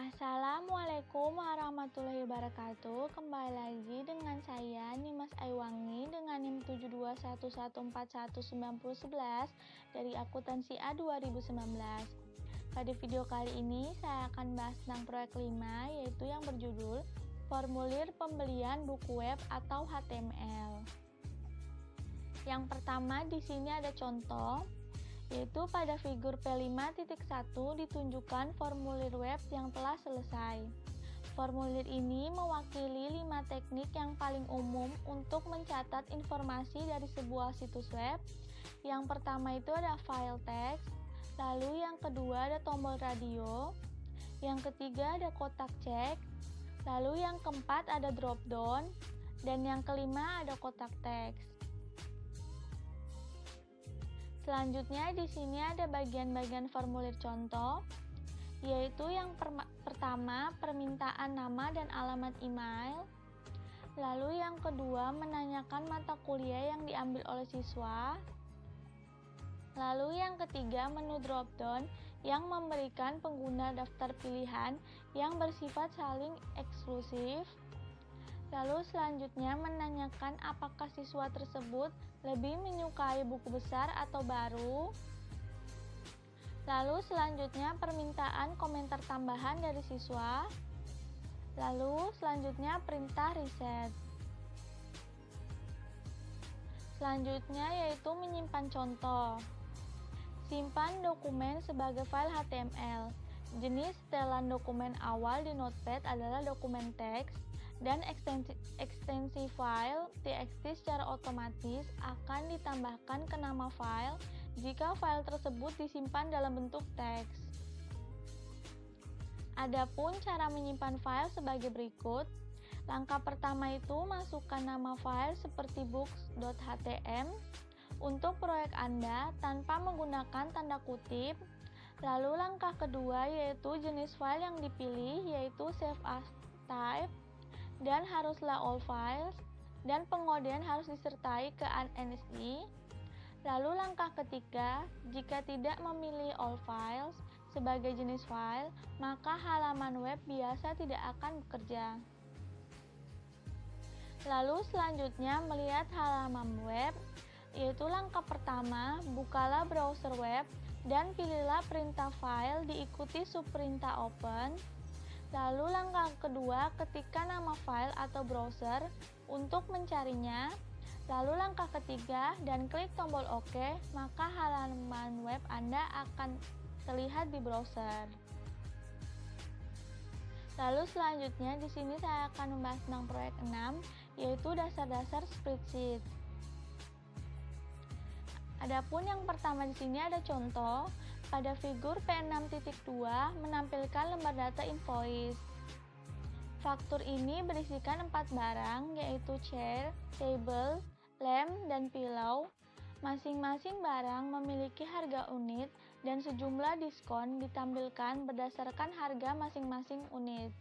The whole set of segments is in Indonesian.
Assalamualaikum warahmatullahi wabarakatuh. Kembali lagi dengan saya Nimas Aiwangi dengan NIM 7211419111 dari akuntansi A 2019. Pada video kali ini saya akan bahas tentang proyek 5, yaitu yang berjudul Formulir Pembelian Buku Web atau HTML. Yang pertama di sini ada contoh, yaitu pada figur P5.1 ditunjukkan formulir web yang telah selesai. Formulir ini mewakili 5 teknik yang paling umum untuk mencatat informasi dari sebuah situs web. Yang pertama itu ada file text, lalu yang kedua ada tombol radio, yang ketiga ada kotak cek, lalu yang keempat ada drop down, dan yang kelima ada kotak teks. Selanjutnya di sini ada bagian-bagian formulir contoh, yaitu yang pertama permintaan nama dan alamat email, lalu yang kedua menanyakan mata kuliah yang diambil oleh siswa, lalu yang ketiga menu drop-down yang memberikan pengguna daftar pilihan yang bersifat saling eksklusif. Lalu selanjutnya menanyakan apakah siswa tersebut lebih menyukai buku besar atau baru. Lalu selanjutnya permintaan komentar tambahan dari siswa. Lalu selanjutnya perintah reset. Selanjutnya yaitu menyimpan contoh. Simpan dokumen sebagai file HTML. Jenis setelan dokumen awal di Notepad adalah dokumen teks, dan ekstensi file txt secara otomatis akan ditambahkan ke nama file jika file tersebut disimpan dalam bentuk teks. Adapun cara menyimpan file sebagai berikut. Langkah pertama itu masukkan nama file seperti books.htm untuk proyek Anda tanpa menggunakan tanda kutip. Lalu langkah kedua yaitu jenis file yang dipilih, yaitu save as type, dan haruslah all files, dan pengodian harus disertai ke UNSI. Lalu langkah ketiga, jika tidak memilih all files sebagai jenis file, maka halaman web biasa tidak akan bekerja. Lalu selanjutnya melihat halaman web, yaitu langkah pertama, bukalah browser web dan pilihlah perintah file diikuti subperintah open. Lalu langkah kedua, ketikkan nama file atau browser untuk mencarinya. Lalu langkah ketiga, dan klik tombol OK, maka halaman web Anda akan terlihat di browser. Lalu selanjutnya di sini saya akan membahas tentang proyek 6, yaitu dasar-dasar spreadsheet. Adapun yang pertama di sini ada contoh. Pada figur P6.2 menampilkan lembar data invoice. Faktur ini berisikan 4 barang, yaitu chair, table, lamp, dan pillow. Masing-masing barang memiliki harga unit dan sejumlah diskon ditampilkan berdasarkan harga masing-masing unit.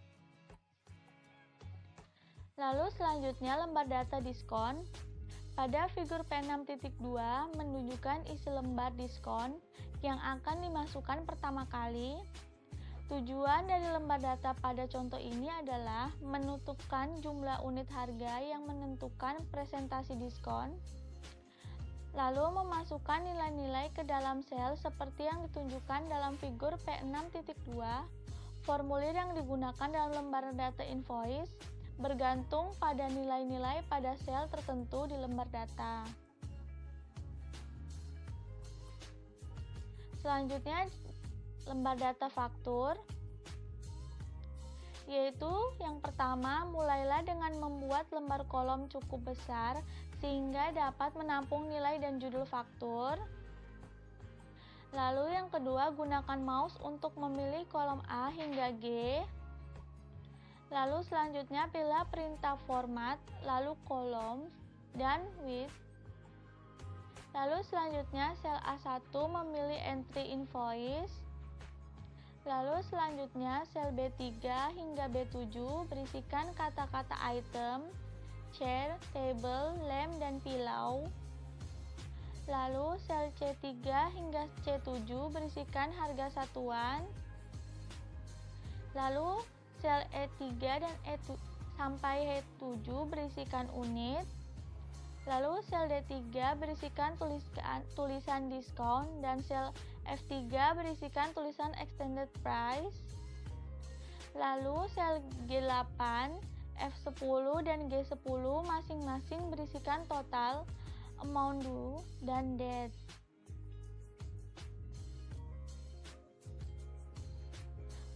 Lalu selanjutnya lembar data diskon. Pada figur P6.2 menunjukkan isi lembar diskon yang akan dimasukkan pertama kali. Tujuan dari lembar data pada contoh ini adalah menentukan jumlah unit harga yang menentukan presentasi diskon, lalu memasukkan nilai-nilai ke dalam sel seperti yang ditunjukkan dalam figur P6.2. Formulir yang digunakan dalam lembar data invoice bergantung pada nilai-nilai pada sel tertentu di lembar data. Selanjutnya lembar data faktur, yaitu yang pertama, mulailah dengan membuat lembar kolom cukup besar sehingga dapat menampung nilai dan judul faktur. Lalu yang kedua, gunakan mouse untuk memilih kolom A hingga G. Lalu selanjutnya pilih perintah format, lalu columns, dan width. Lalu selanjutnya sel A1 memilih entry invoice. Lalu selanjutnya sel B3 hingga B7 berisikan kata-kata item, chair, table, lamp, dan pillow. Lalu sel C3 hingga C7 berisikan harga satuan. Lalu sel E3 dan sampai E7 berisikan unit. Lalu sel D3 berisikan tulisan diskon dan sel F3 berisikan tulisan extended price. Lalu sel G8, F10 dan G10 masing-masing berisikan total, amount due, dan date.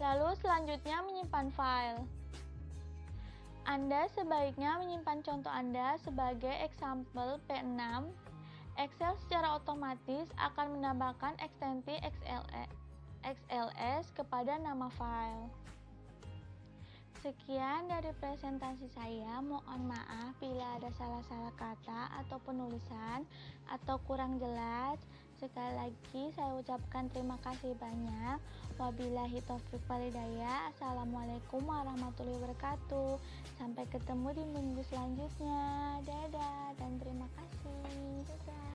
Lalu selanjutnya menyimpan file. Anda sebaiknya menyimpan contoh Anda sebagai example P6. Excel secara otomatis akan menambahkan ekstensi XLS kepada nama file. Sekian dari presentasi saya. Mohon maaf bila ada salah-salah kata atau penulisan atau kurang jelas. Sekali lagi saya ucapkan terima kasih banyak. Wabillahi taufiq walhidayah. Assalamualaikum warahmatullahi wabarakatuh. Sampai ketemu di minggu selanjutnya. Dadah.